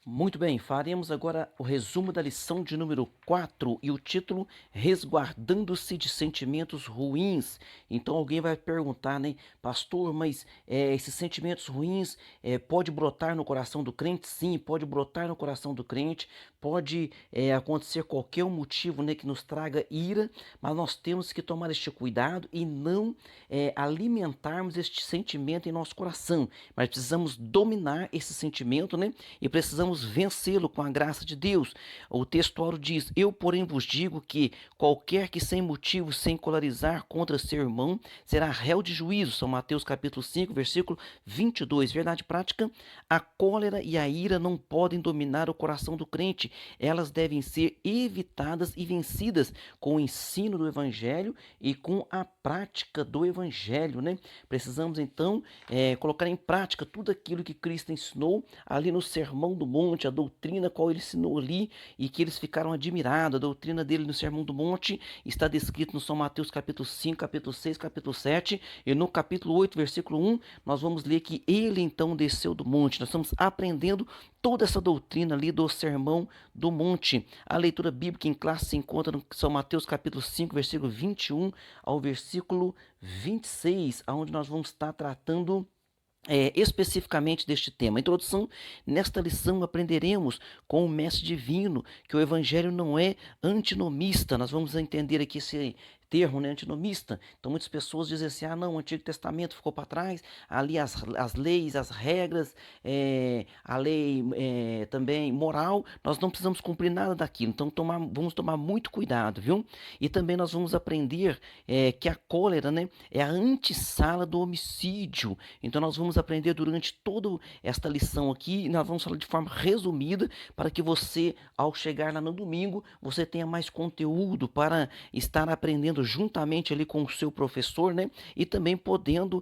Muito bem, faremos agora o resumo da lição de número 4 e o título Resguardando-se de Sentimentos Ruins. Então alguém vai perguntar, né, pastor, mas esses sentimentos ruins pode brotar no coração do crente? Sim, pode brotar no coração do crente, pode acontecer qualquer um motivo, né, que nos traga ira, mas nós temos que tomar este cuidado e não alimentarmos este sentimento em nosso coração, mas precisamos dominar esse sentimento, né, e precisamos vencê-lo com a graça de Deus. O textuário diz: Eu, porém, vos digo que qualquer que sem motivo se encolarizar contra seu irmão será réu de juízo. São Mateus capítulo 5, versículo 22. Verdade prática: a cólera e a ira não podem dominar o coração do crente. Elas devem ser evitadas e vencidas com o ensino do evangelho e com a prática do evangelho, né? Precisamos então colocar em prática tudo aquilo que Cristo ensinou ali no Sermão do Monte, a doutrina qual ele ensinou ali e que eles ficaram admirados. A doutrina dele no Sermão do Monte está descrito no São Mateus capítulo 5, capítulo 6, capítulo 7 e no capítulo 8, versículo 1, nós vamos ler que ele então desceu do monte. Nós estamos aprendendo toda essa doutrina ali do Sermão do Monte. A leitura bíblica em classe se encontra no São Mateus capítulo 5, versículo 21 ao versículo 26, onde nós vamos estar tratando especificamente deste tema. Introdução: nesta lição aprenderemos com o mestre divino que o evangelho não é antinomista. Nós vamos entender aqui esse termo, né, antinomista. Então muitas pessoas dizem assim: ah não, o Antigo Testamento ficou para trás, ali as leis, as regras, a lei também moral, nós não precisamos cumprir nada daquilo. Então vamos tomar muito cuidado, viu? E também nós vamos aprender que a cólera, né, é a antessala do homicídio. Então nós vamos aprender durante toda esta lição aqui, nós vamos falar de forma resumida, para que você, ao chegar lá no domingo, você tenha mais conteúdo para estar aprendendo juntamente ali com o seu professor, né? E também podendo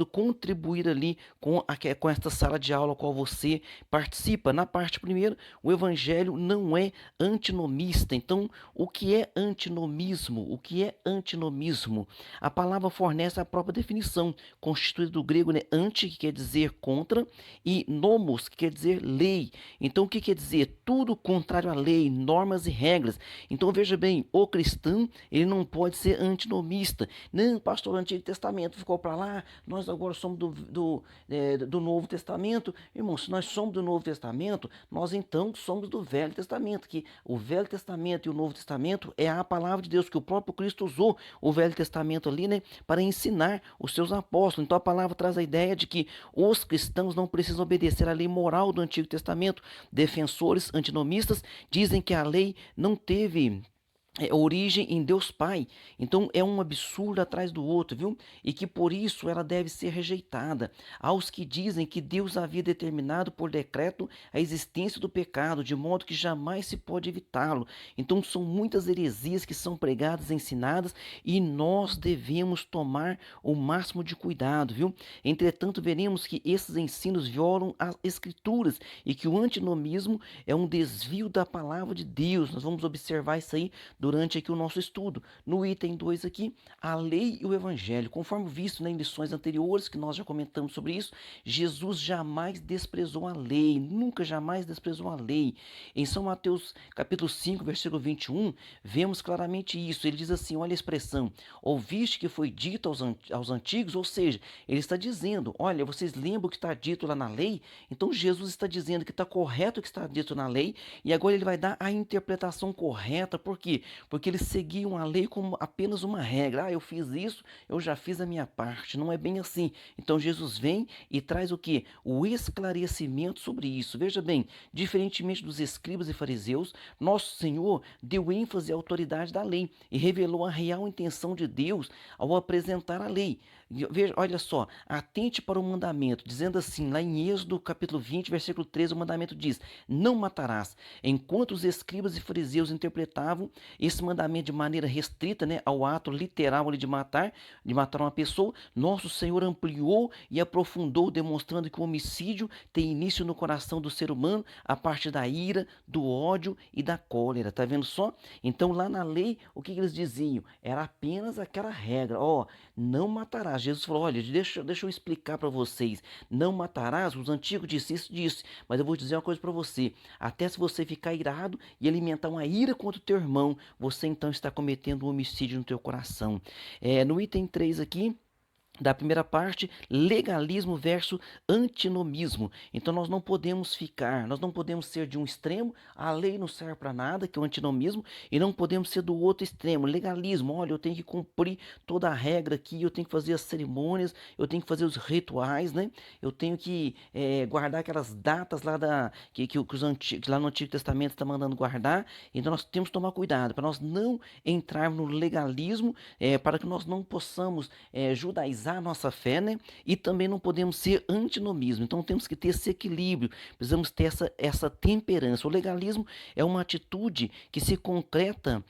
contribuir ali com esta sala de aula a qual você participa. Na parte primeira, o evangelho não é antinomista. Então, o que é antinomismo? O que é antinomismo? A palavra fornece a própria definição, constituída do grego, né, anti, que quer dizer contra, e nomos, que quer dizer lei. Então, o que quer dizer? Tudo contrário à lei, normas e regras. Então, veja bem, o cristão, ele não pode ser antinomista. Não, pastor, o Antigo Testamento ficou para lá, nós agora somos do Novo Testamento. Irmão, se nós somos do Novo Testamento, nós então somos do Velho Testamento, que o Velho Testamento e o Novo Testamento é a palavra de Deus, que o próprio Cristo usou o Velho Testamento ali, né, para ensinar os seus apóstolos. Então a palavra traz a ideia de que os cristãos não precisam obedecer à lei moral do Antigo Testamento. Defensores antinomistas dizem que a lei não teve origem em Deus Pai. Então é um absurdo atrás do outro, viu? E que por isso ela deve ser rejeitada. Aos que dizem que Deus havia determinado por decreto a existência do pecado, de modo que jamais se pode evitá-lo. Então são muitas heresias que são pregadas, ensinadas, e nós devemos tomar o máximo de cuidado, viu? Entretanto, veremos que esses ensinos violam as escrituras e que o antinomismo é um desvio da palavra de Deus. Nós vamos observar isso aí durante aqui o nosso estudo. No item 2 aqui, a lei e o evangelho. Conforme visto, né, em lições anteriores, que nós já comentamos sobre isso, Jesus jamais desprezou a lei, nunca jamais desprezou a lei. Em São Mateus capítulo 5, versículo 21, vemos claramente isso. Ele diz assim, olha a expressão: ouviste que foi dito aos antigos, ou seja, ele está dizendo, olha, vocês lembram o que está dito lá na lei? Então Jesus está dizendo que está correto o que está dito na lei, e agora ele vai dar a interpretação correta. Por quê? Porque eles seguiam a lei como apenas uma regra. Ah, eu fiz isso, eu já fiz a minha parte. Não é bem assim. Então Jesus vem e traz o quê? O esclarecimento sobre isso. Veja bem, diferentemente dos escribas e fariseus, nosso Senhor deu ênfase à autoridade da lei e revelou a real intenção de Deus ao apresentar a lei. Veja, olha só, atente para o mandamento, dizendo assim, lá em Êxodo capítulo 20, versículo 13, o mandamento diz: não matarás. Enquanto os escribas e fariseus interpretavam esse mandamento de maneira restrita, né, ao ato literal ali de matar uma pessoa, nosso Senhor ampliou e aprofundou, demonstrando que o homicídio tem início no coração do ser humano a partir da ira, do ódio e da cólera. Tá vendo só? Então lá na lei, o que eles diziam? Era apenas aquela regra, ó, não matarás. matarás. Jesus falou: olha, deixa eu explicar para vocês. Não matarás, os antigos disse isso, disse. Mas eu vou dizer uma coisa para você. Até se você ficar irado e alimentar uma ira contra o teu irmão, você então está cometendo um homicídio no teu coração. No item 3 aqui, da primeira parte, legalismo versus antinomismo. Então nós não podemos ser de um extremo, a lei não serve para nada, que é o antinomismo, e não podemos ser do outro extremo, legalismo. Olha, eu tenho que cumprir toda a regra aqui, eu tenho que fazer as cerimônias, eu tenho que fazer os rituais, né? Eu tenho que guardar aquelas datas lá que lá no Antigo Testamento está mandando guardar. Então nós temos que tomar cuidado para nós não entrarmos no legalismo, para que nós não possamos judaizar a nossa fé, né? E também não podemos ser antinomismo. Então temos que ter esse equilíbrio, precisamos ter essa temperança. O legalismo é uma atitude que se concreta,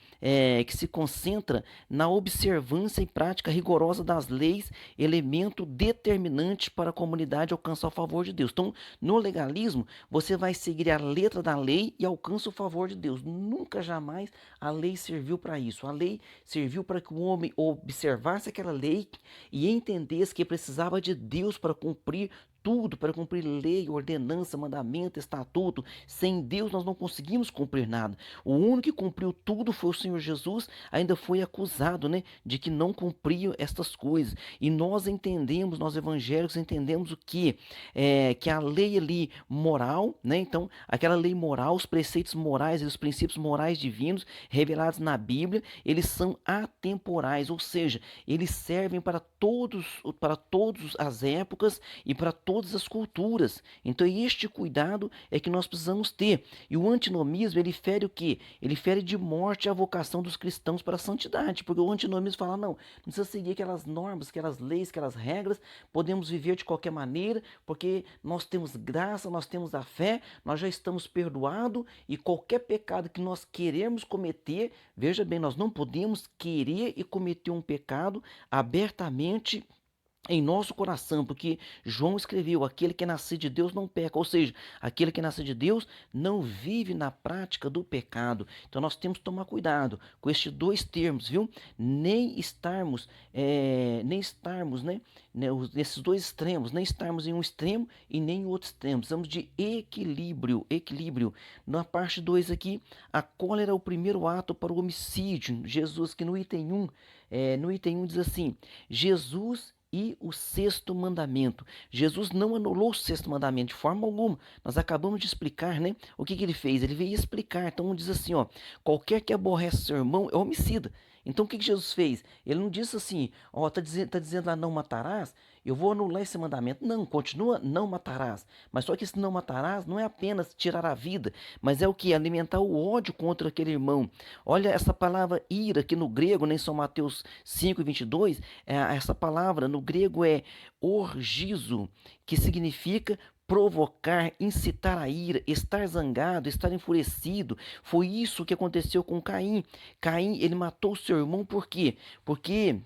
que se concentra na observância e prática rigorosa das leis, elemento determinante para a comunidade alcançar o favor de Deus. Então, no legalismo, você vai seguir a letra da lei e alcança o favor de Deus. Nunca, jamais a lei serviu para isso. A lei serviu para que o homem observasse aquela lei e entendesse que precisava de Deus para cumprir tudo, para cumprir lei, ordenança, mandamento, estatuto. Sem Deus nós não conseguimos cumprir nada. O único que cumpriu tudo foi o Senhor Jesus, ainda foi acusado, né, de que não cumpria estas coisas. E nós entendemos, nós evangélicos entendemos o que a lei ali moral, né? Então, aquela lei moral, os preceitos morais e os princípios morais divinos revelados na Bíblia, eles são atemporais, ou seja, eles servem para todas as épocas e para todas as culturas. Então, este cuidado é que nós precisamos ter. E o antinomismo, ele fere o quê? Ele fere de morte a vocação dos cristãos para a santidade, porque o antinomismo fala: não precisa seguir aquelas normas, aquelas leis, aquelas regras, podemos viver de qualquer maneira, porque nós temos graça, nós temos a fé, nós já estamos perdoados, e qualquer pecado que nós queremos cometer, veja bem, nós não podemos querer e cometer um pecado abertamente em nosso coração, porque João escreveu: aquele que é nascido de Deus não peca, ou seja, aquele que é nascido de Deus não vive na prática do pecado. Então nós temos que tomar cuidado com estes dois termos, viu? Nem estarmos, né, nesses dois extremos, nem estarmos em um extremo e nem em outro extremo. Precisamos de equilíbrio, equilíbrio. Na parte 2 aqui, a cólera é o primeiro ato para o homicídio. Jesus, que no item 1 diz assim: Jesus e o sexto mandamento. Jesus não anulou o sexto mandamento de forma alguma. Nós acabamos de explicar, né? O que ele fez? Ele veio explicar. Então diz assim, ó: qualquer que aborrece seu irmão é homicida. Então o que Jesus fez? Ele não disse assim: ó, tá dizendo lá não matarás, eu vou anular esse mandamento. Não, continua não matarás. Mas só que esse não matarás não é apenas tirar a vida, mas é o que? Alimentar o ódio contra aquele irmão. Olha essa palavra ira, que no grego, né, em São Mateus 5:22, essa palavra no grego é orgizo, que significa provocar, incitar a ira, estar zangado, estar enfurecido. Foi isso que aconteceu com Caim. Caim, ele matou o seu irmão por quê? Porque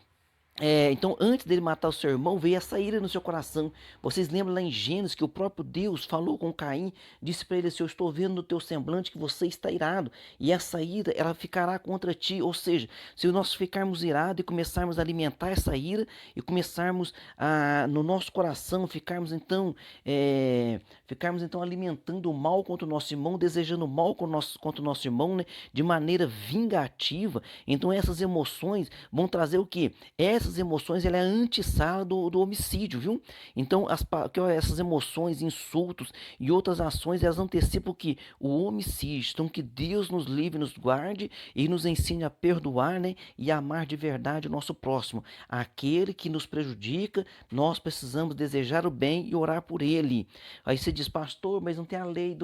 então, antes dele matar o seu irmão, veio essa ira no seu coração. Vocês lembram lá em Gênesis que o próprio Deus falou com Caim, disse para ele assim: eu estou vendo no teu semblante que você está irado, e essa ira, ela ficará contra ti. Ou seja, se nós ficarmos irados e começarmos a alimentar essa ira, e começarmos no nosso coração, ficarmos então alimentando o mal contra o nosso irmão, desejando o mal contra o nosso irmão, né, de maneira vingativa, então essas emoções vão trazer o quê? Essas emoções, ela é a antessala do homicídio, viu? Então, essas emoções, insultos e outras ações, elas antecipam que o homicídio. Então, que Deus nos livre, nos guarde e nos ensine a perdoar, né? E amar de verdade o nosso próximo. Aquele que nos prejudica, nós precisamos desejar o bem e orar por ele. Aí você diz: pastor, mas não tem a lei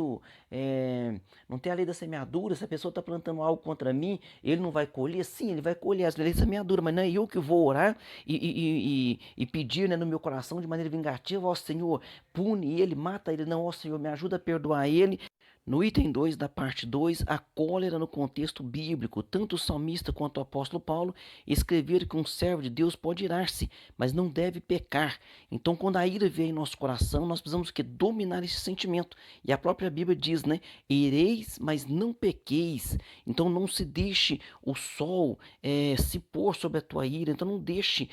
da semeadura. Se a pessoa está plantando algo contra mim, ele não vai colher? Sim, ele vai colher as leis da semeadura, mas não é eu que vou orar e pedir, né, no meu coração de maneira vingativa: ó Senhor, pune ele, mata ele. Não, ó Senhor, me ajuda a perdoar ele. No item 2 da parte 2, a cólera no contexto bíblico. Tanto o salmista quanto o apóstolo Paulo escreveram que um servo de Deus pode irar-se, mas não deve pecar. Então, quando a ira vier em nosso coração, nós precisamos que dominar esse sentimento. E a própria Bíblia diz, né? Ireis, mas não pequeis. Então, não se deixe o sol se pôr sobre a tua ira. Então, não deixe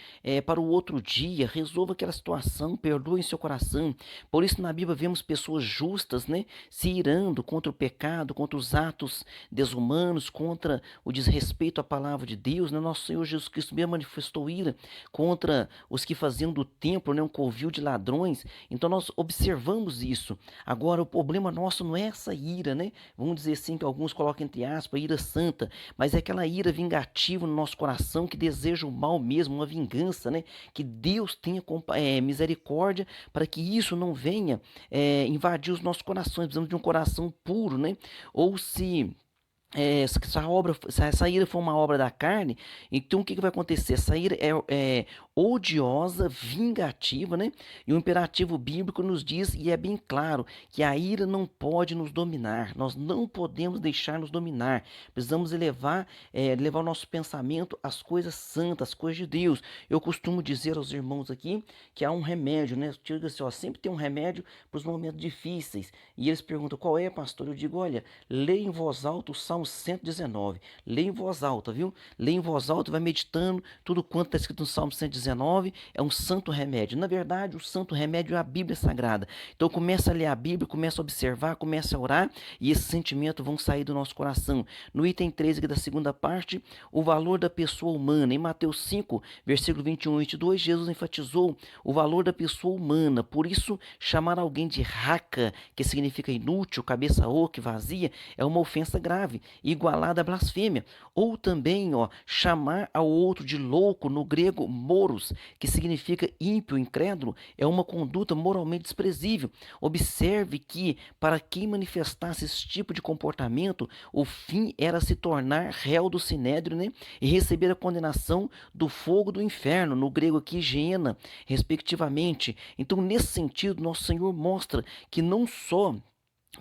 para o outro dia. Resolva aquela situação, perdoe em seu coração. Por isso, na Bíblia, vemos pessoas justas, né? Se irando contra o pecado, contra os atos desumanos, contra o desrespeito à palavra de Deus, né? Nosso Senhor Jesus Cristo mesmo manifestou ira contra os que faziam do templo, né, um covil de ladrões. Então nós observamos isso. Agora o problema nosso não é essa ira, né? Vamos dizer assim que alguns colocam entre aspas ira santa, mas é aquela ira vingativa no nosso coração que deseja o mal mesmo, uma vingança, né? Que Deus tenha misericórdia para que isso não venha invadir os nossos corações. Precisamos de um coração puro, né? Ou se se essa ira for uma obra da carne, então o que vai acontecer? Essa ira é odiosa, vingativa, né? E o imperativo bíblico nos diz, e é bem claro, que a ira não pode nos dominar. Nós não podemos deixar nos dominar. Precisamos levar o nosso pensamento às coisas santas, às coisas de Deus. Eu costumo dizer aos irmãos aqui que há um remédio, né? Eu digo assim, ó, sempre tem um remédio para os momentos difíceis. E eles perguntam, qual é, pastor? Eu digo, olha, leia em voz alta o Salmo 119. Leia em voz alta, viu? Leia em voz alta, vai meditando. Tudo quanto está escrito no Salmo 119 é um santo remédio. Na verdade, o santo remédio é a Bíblia Sagrada. Então começa a ler a Bíblia, começa a observar, começa a orar e esses sentimentos vão sair do nosso coração. No item 3 aqui da segunda parte, o valor da pessoa humana. Em Mateus 5, versículo 21 e 22, Jesus enfatizou o valor da pessoa humana. Por isso, chamar alguém de raca, que significa inútil, cabeça oca, vazia, é uma ofensa grave, igualada à blasfêmia. Ou também, ó, chamar ao outro de louco, no grego moros, que significa ímpio, incrédulo, é uma conduta moralmente desprezível. Observe que, para quem manifestasse esse tipo de comportamento, o fim era se tornar réu do sinédrio, né? E receber a condenação do fogo do inferno, no grego aqui, hiena, respectivamente. Então, nesse sentido, nosso Senhor mostra que não só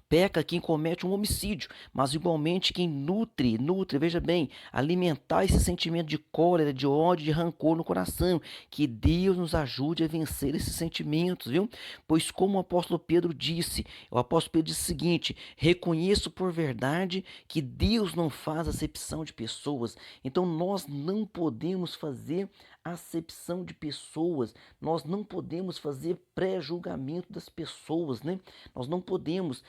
peca quem comete um homicídio, mas igualmente quem nutre, veja bem, alimentar esse sentimento de cólera, de ódio, de rancor no coração. Que Deus nos ajude a vencer esses sentimentos, viu? Pois como o apóstolo Pedro disse o seguinte: reconheço por verdade que Deus não faz acepção de pessoas. Então nós não podemos fazer acepção de pessoas, nós não podemos fazer pré-julgamento das pessoas, né? Nós não podemos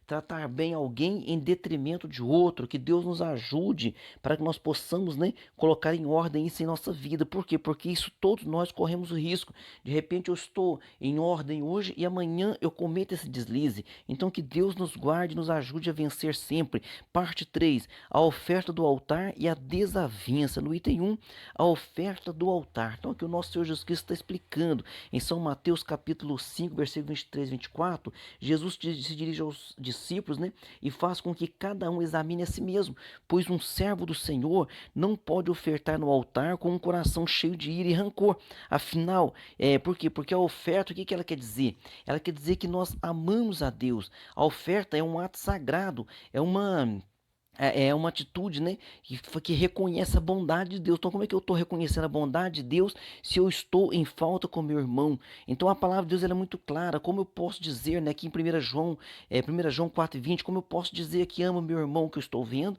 tratar bem alguém em detrimento de outro. Que Deus nos ajude para que nós possamos, né, colocar em ordem isso em nossa vida. Por quê? Porque isso todos nós corremos o risco. De repente eu estou em ordem hoje e amanhã eu cometo esse deslize. Então que Deus nos guarde e nos ajude a vencer sempre. Parte 3, a oferta do altar e a desavença. No item 1, a oferta do altar. Então aqui o nosso Senhor Jesus Cristo está explicando em São Mateus capítulo 5, versículo 23 e 24, Jesus se dirige aos discípulos, né, e faz com que cada um examine a si mesmo, pois um servo do Senhor não pode ofertar no altar com um coração cheio de ira e rancor. Afinal, por quê? Porque a oferta, o que ela quer dizer? Ela quer dizer que nós amamos a Deus. A oferta é um ato sagrado, é uma atitude, né, que reconhece a bondade de Deus. Então, como é que eu estou reconhecendo a bondade de Deus se eu estou em falta com meu irmão? Então, a palavra de Deus ela é muito clara. Como eu posso dizer, né, aqui em 1 João 4,20, como eu posso dizer que amo meu irmão que eu estou vendo?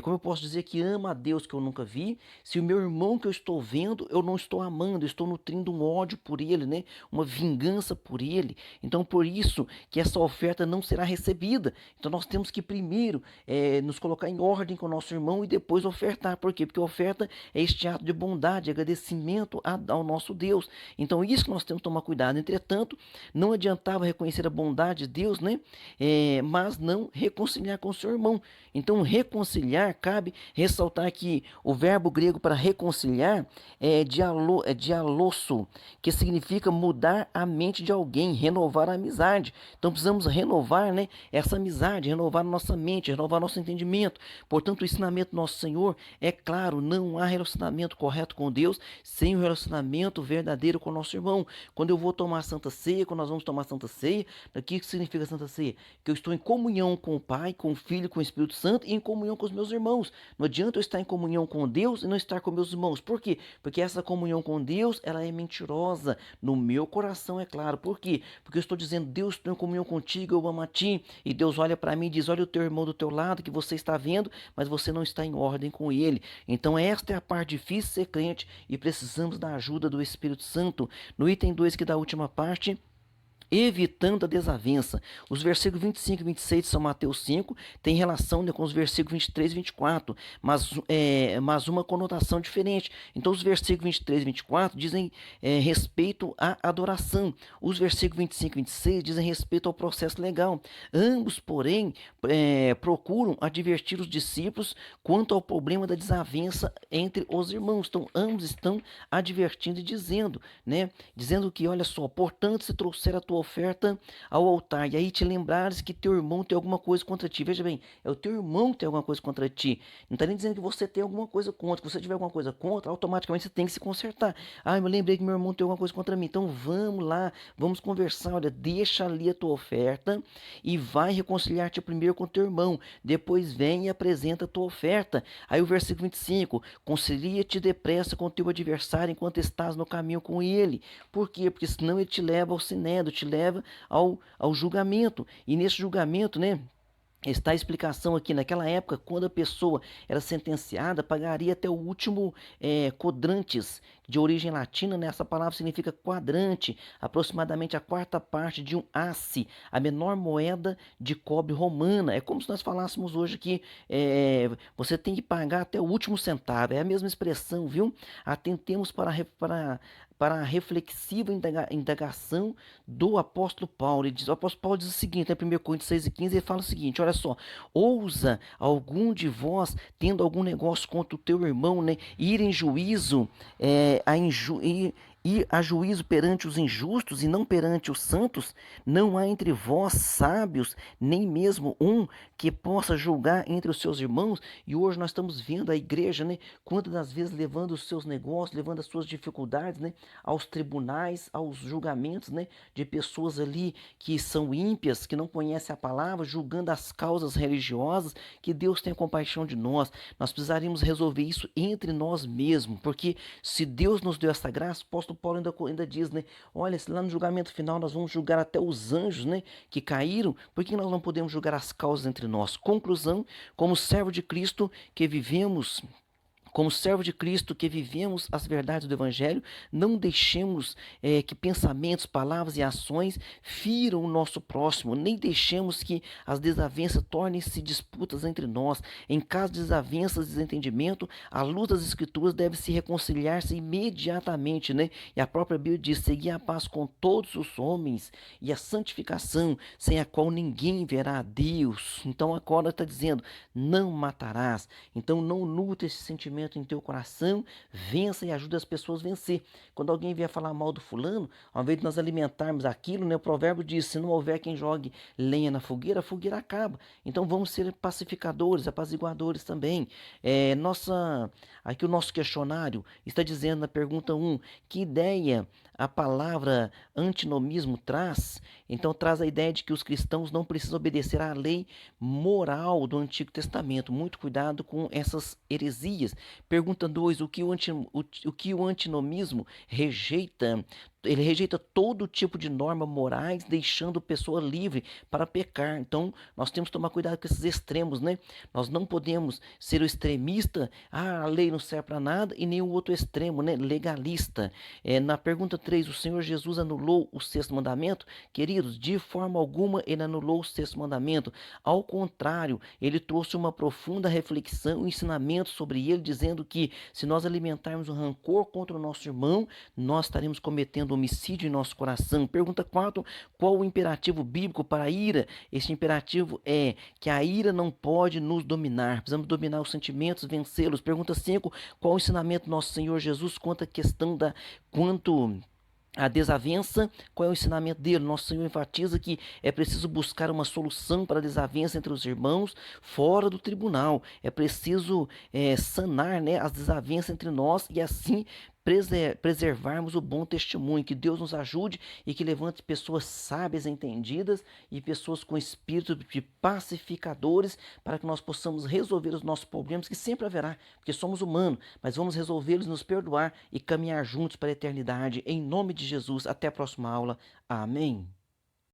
Como eu posso dizer que amo a Deus que eu nunca vi? Se o meu irmão que eu estou vendo, eu não estou amando, eu estou nutrindo um ódio por ele, né, uma vingança por ele. Então, por isso que essa oferta não será recebida. Então, nós temos que primeiro nos colocar em ordem com o nosso irmão e depois ofertar. Por quê? Porque a oferta é este ato de bondade, agradecimento ao nosso Deus. Então, isso que nós temos que tomar cuidado. Entretanto, não adiantava reconhecer a bondade de Deus, né? Mas não reconciliar com o seu irmão. Então, reconciliar, cabe ressaltar que o verbo grego para reconciliar é dialosso, que significa mudar a mente de alguém, renovar a amizade. Então, precisamos renovar, né, essa amizade, renovar a nossa mente, renovar nosso entendimento. entendimento. Portanto, o ensinamento do nosso Senhor é claro, não há relacionamento correto com Deus sem o relacionamento verdadeiro com o nosso irmão. Quando eu vou tomar a Santa Ceia, quando nós vamos tomar a Santa Ceia, o que significa a Santa Ceia? Que eu estou em comunhão com o Pai, com o Filho, com o Espírito Santo e em comunhão com os meus irmãos. Não adianta eu estar em comunhão com Deus e não estar com meus irmãos. Por quê? Porque essa comunhão com Deus, ela é mentirosa. No meu coração, é claro. Por quê? Porque eu estou dizendo, Deus, estou em comunhão contigo, eu amo a ti. E Deus olha para mim e diz, olha o teu irmão do teu lado que você está vendo, mas você não está em ordem com ele. Então esta é a parte difícil de ser crente e precisamos da ajuda do Espírito Santo. No item 2 que da última parte, evitando a desavença. Os versículos 25 e 26 de São Mateus 5 têm relação, né, com os versículos 23 e 24, mas uma conotação diferente. Então, os versículos 23 e 24 dizem respeito à adoração. Os versículos 25 e 26 dizem respeito ao processo legal. Ambos, porém, procuram advertir os discípulos quanto ao problema da desavença entre os irmãos. Então, ambos estão advertindo e dizendo, né, dizendo que, olha só, portanto, se trouxer a tua oferta ao altar, e aí te lembrares que teu irmão tem alguma coisa contra ti. Veja bem, é o teu irmão que tem alguma coisa contra ti. Não está nem dizendo que você tem alguma coisa contra. Se você tiver alguma coisa contra, automaticamente você tem que se consertar. Ah, eu me lembrei que meu irmão tem alguma coisa contra mim. Então vamos lá, vamos conversar. Olha, deixa ali a tua oferta e vai reconciliar-te primeiro com teu irmão. Depois vem e apresenta a tua oferta. Aí o versículo 25, concilia-te depressa com teu adversário enquanto estás no caminho com ele. Por quê? Porque senão ele te leva ao sinédrio, te leva ao julgamento. E nesse julgamento, né? Está a explicação aqui. Naquela época, quando a pessoa era sentenciada, pagaria até o último quadrantes, de origem latina, né? Essa palavra significa quadrante, aproximadamente a quarta parte de um asse, a menor moeda de cobre romana. É como se nós falássemos hoje aqui, você tem que pagar até o último centavo. É a mesma expressão, viu? Atentemos para a reflexiva indagação do apóstolo Paulo. O apóstolo Paulo diz o seguinte, em 1 Coríntios 6 e 15, ele fala o seguinte, olha só, ousa algum de vós, tendo algum negócio contra o teu irmão, né, ir em juízo, ir a juízo perante os injustos e não perante os santos? Não há entre vós sábios, nem mesmo um que possa julgar entre os seus irmãos? E hoje nós estamos vendo a igreja, né, quantas das vezes levando os seus negócios, levando as suas dificuldades, né, aos tribunais, aos julgamentos, né, de pessoas ali que são ímpias, que não conhecem a palavra, julgando as causas religiosas. Que Deus tenha compaixão de nós. Nós precisaríamos resolver isso entre nós mesmos, porque se Deus nos deu essa graça, o apóstolo Paulo ainda diz, né, olha, se lá no julgamento final nós vamos julgar até os anjos, né, que caíram, por que nós não podemos julgar as causas entre nós? Conclusão, como servo de Cristo que vivemos como servo de Cristo que vivemos as verdades do Evangelho, não deixemos que pensamentos, palavras e ações firam o nosso próximo, nem deixemos que as desavenças tornem-se disputas entre nós. Em caso de desavenças e desentendimento, a luz das Escrituras deve se reconciliar-se imediatamente, né? E a própria Bíblia diz, segui a paz com todos os homens e a santificação, sem a qual ninguém verá a Deus. Então agora está dizendo, não matarás. Então não nutre esse sentimento em teu coração, vença e ajude as pessoas a vencer. Quando alguém vier falar mal do fulano, ao invés de nós alimentarmos aquilo, né, o provérbio diz, se não houver quem jogue lenha na fogueira, a fogueira acaba. Então vamos ser pacificadores, apaziguadores também. Aqui o nosso questionário está dizendo na pergunta 1, que ideia a palavra antinomismo traz? Então traz a ideia de que os cristãos não precisam obedecer à lei moral do Antigo Testamento. Muito cuidado com essas heresias. Pergunta 2, o que o antinomismo rejeita? Ele rejeita todo tipo de normas morais, deixando a pessoa livre para pecar. Então, nós temos que tomar cuidado com esses extremos, né? Nós não podemos ser o extremista, a lei não serve para nada, e nem o outro extremo, né? Legalista. Na pergunta 3, o Senhor Jesus anulou o sexto mandamento? Queridos, de forma alguma ele anulou o sexto mandamento. Ao contrário, ele trouxe uma profunda reflexão e ensinamento sobre ele, dizendo que se nós alimentarmos o rancor contra o nosso irmão, nós estaremos cometendo homicídio em nosso coração. Pergunta 4, qual o imperativo bíblico para a ira? Esse imperativo é que a ira não pode nos dominar. Precisamos dominar os sentimentos, vencê-los. Pergunta 5, qual o ensinamento do nosso Senhor Jesus quanto à questão quanto A desavença, qual é o ensinamento dele? Nosso Senhor enfatiza que é preciso buscar uma solução para a desavença entre os irmãos fora do tribunal. É preciso sanar, né, as desavenças entre nós e assim preservarmos o bom testemunho. Que Deus nos ajude e que levante pessoas sábias, entendidas e pessoas com espírito de pacificadores para que nós possamos resolver os nossos problemas, que sempre haverá, porque somos humanos, mas vamos resolvê-los, nos perdoar e caminhar juntos para a eternidade. Em nome de Jesus, até a próxima aula. Amém.